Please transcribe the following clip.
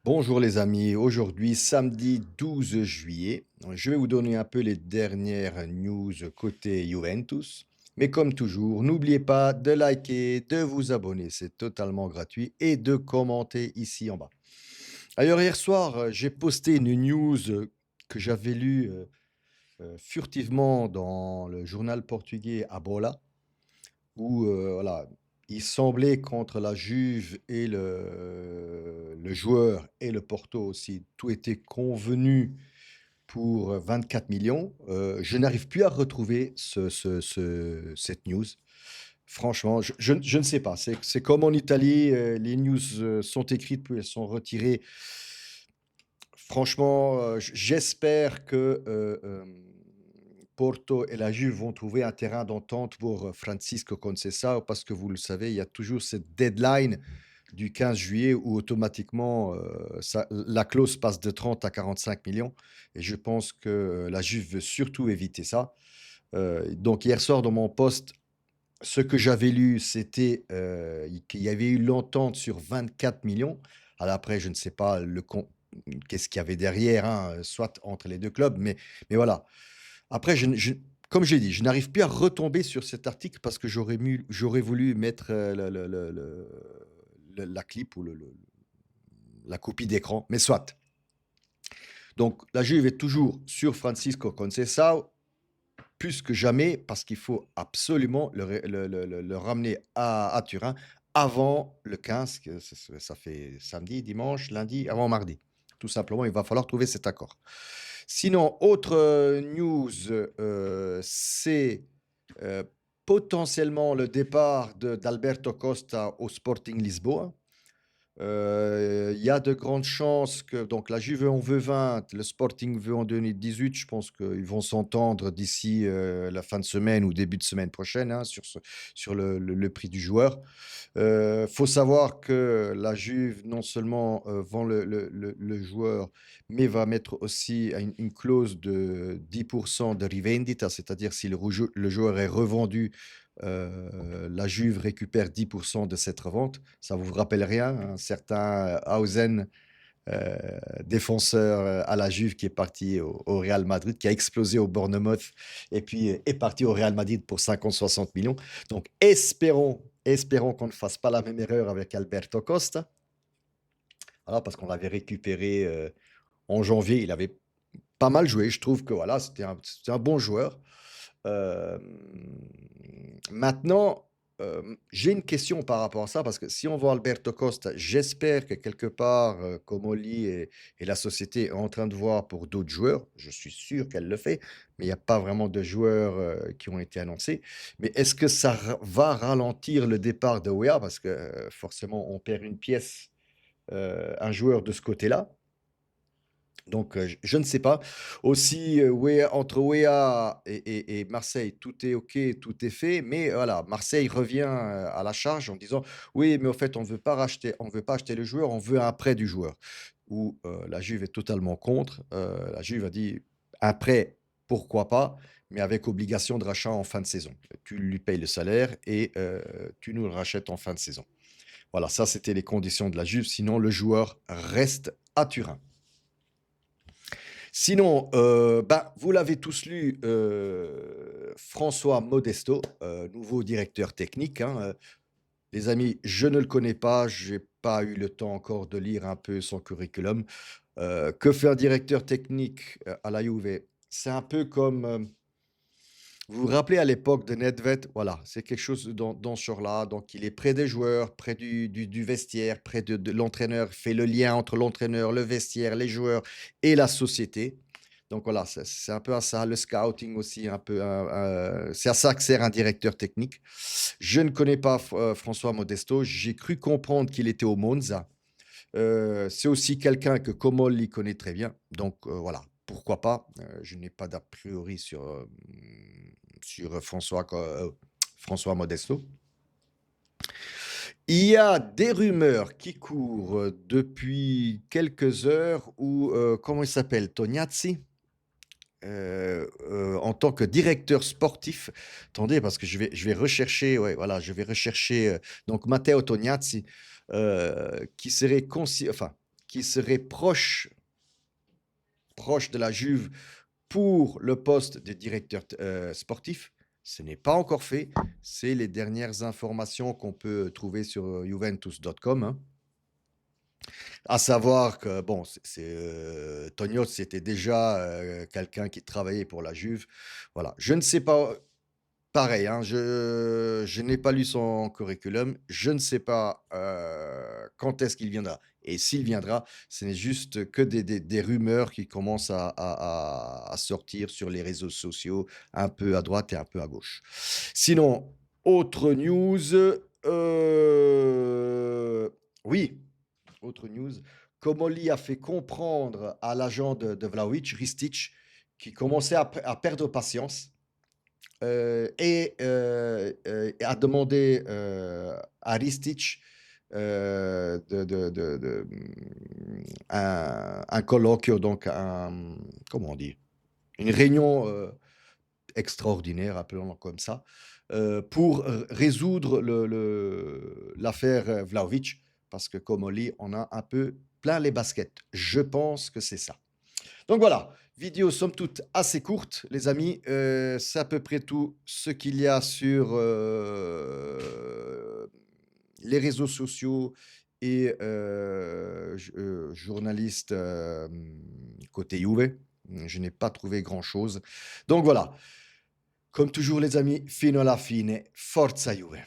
Bonjour les amis, aujourd'hui samedi 12 juillet, je vais vous donner un peu les dernières news côté Juventus. Mais comme toujours, n'oubliez pas de liker, de vous abonner, c'est totalement gratuit, et de commenter ici en bas. D'ailleurs, hier soir, j'ai posté une news que j'avais lue furtivement dans le journal portugais Abola, où voilà, il semblait qu'entre la Juve et le joueur et le Porto aussi, tout était convenu pour 24 millions. Je n'arrive plus à retrouver cette news. Franchement, je ne sais pas. C'est comme en Italie, les news sont écrites puis elles sont retirées. Franchement, j'espère que Porto et la Juve vont trouver un terrain d'entente pour Francisco Conceição parce que vous le savez, il y a toujours cette deadline du 15 juillet où automatiquement la clause passe de 30 à 45 millions. Et je pense que la Juve veut surtout éviter ça. Donc hier soir, dans mon poste, ce que j'avais lu, c'était qu'il y avait eu l'entente sur 24 millions. Alors après, je ne sais pas qu'est-ce qu'il y avait derrière, hein, soit entre les deux clubs, mais voilà. Après, comme j'ai dit, je n'arrive plus à retomber sur cet article parce que j'aurais voulu mettre la clip ou la copie d'écran, mais soit. Donc, la Juve est toujours sur Francisco Conceição, plus que jamais, parce qu'il faut absolument le ramener à Turin avant le 15, ça fait samedi, dimanche, lundi, avant mardi. Tout simplement, il va falloir trouver cet accord. Sinon, autre news, c'est euh, potentiellement le départ d'Alberto Costa au Sporting Lisboa. Il y a de grandes chances que donc la Juve en veut 20, le Sporting veut en donner 18. Je pense qu'ils vont s'entendre d'ici, la fin de semaine ou début de semaine prochaine, hein, sur le prix du joueur. Faut savoir que la Juve non seulement, vend le joueur, mais va mettre aussi une clause de 10 de rivendita, c'est-à-dire si le joueur est revendu, la Juve récupère 10 de cette revente. Ça vous rappelle rien? Un certain Hausen, heu, défenseur, à la Juve qui est parti au Real Madrid, qui a explosé au Bournemouth et puis, est parti au Real Madrid pour 50-60 millions. Donc espérons qu'on ne fasse pas la même erreur avec Alberto Costa. Voilà, parce qu'on l'avait récupéré, en janvier. Il avait pas mal joué. Je trouve que voilà, c'était un bon joueur. Maintenant, j'ai une question par rapport à ça, parce que si on voit Alberto Costa, j'espère que quelque part, Comolli et la société est en train de voir pour d'autres joueurs. Je suis sûr qu'elle le fait, mais il n'y a pas vraiment de joueurs, qui ont été annoncés. Mais est-ce que ça va ralentir le départ de Weah? Parce que, forcément, on perd une pièce, un joueur de ce côté-là. Donc, je ne sais pas. Aussi, entre Weah et Marseille, tout est OK, tout est fait, mais voilà, Marseille revient, à la charge en disant: «Oui, mais au fait, on veut pas acheter le joueur, on veut un prêt du joueur». Où, la Juve est totalement contre. La Juve a dit: «Un prêt, pourquoi pas, mais avec obligation de rachat en fin de saison. Tu lui payes le salaire et tu nous le rachètes en fin de saison». Voilà, ça, c'était les conditions de la Juve, sinon le joueur reste à Turin. Sinon, bah, vous l'avez tous lu, François Modesto, nouveau directeur technique, hein, les amis, je ne le connais pas, j'ai pas eu le temps encore de lire un peu son curriculum. Que fait un directeur technique, à la Juve? C'est un peu comme, vous vous rappelez à l'époque de Nedved? Voilà, c'est quelque chose dans ce genre-là. Donc il est près des joueurs, près du vestiaire, près de l'entraîneur, fait le lien entre l'entraîneur, le vestiaire, les joueurs et la société. Donc voilà, c'est un peu à ça, le scouting aussi, un peu, c'est à ça que sert un directeur technique. Je ne connais pas François Modesto, j'ai cru comprendre qu'il était au Monza. C'est aussi quelqu'un que Comol il connaît très bien, donc voilà, pourquoi pas? Je n'ai pas d'a priori sur François Modesto. Il y a des rumeurs qui courent, depuis quelques heures où, comment il s'appelle? Tognazzi? En tant que directeur sportif, attendez parce que je vais rechercher, ouais, voilà, je vais rechercher, donc Matteo Tognazzi, qui serait qui serait proche de la Juve pour le poste de directeur sportif. Ce n'est pas encore fait. C'est les dernières informations qu'on peut trouver sur Juventus.com, hein. À savoir que, bon, Tonios, c'était déjà quelqu'un qui travaillait pour la Juve. Voilà. Je ne sais pas. Pareil, hein, je n'ai pas lu son curriculum. Je ne sais pas, quand est-ce qu'il viendra et s'il viendra, ce n'est juste que des rumeurs qui commencent à sortir sur les réseaux sociaux, un peu à droite et un peu à gauche. Sinon, autre news, oui, autre news, Comolli a fait comprendre à l'agent de Vlahovic, Ristic, qui commençait à perdre patience. A demandé, à Ristic, un colloque, donc comment on dit? Une réunion, extraordinaire, appelons-le comme ça, pour résoudre l'affaire Vlahovic, parce que Comolli en a un peu plein les baskets. Je pense que c'est ça. Donc voilà, vidéo somme toute assez courte, les amis. C'est à peu près tout ce qu'il y a sur les réseaux sociaux et journaliste côté Juve. Je n'ai pas trouvé grand-chose. Donc voilà, comme toujours, les amis, fino alla fine, forza Juve.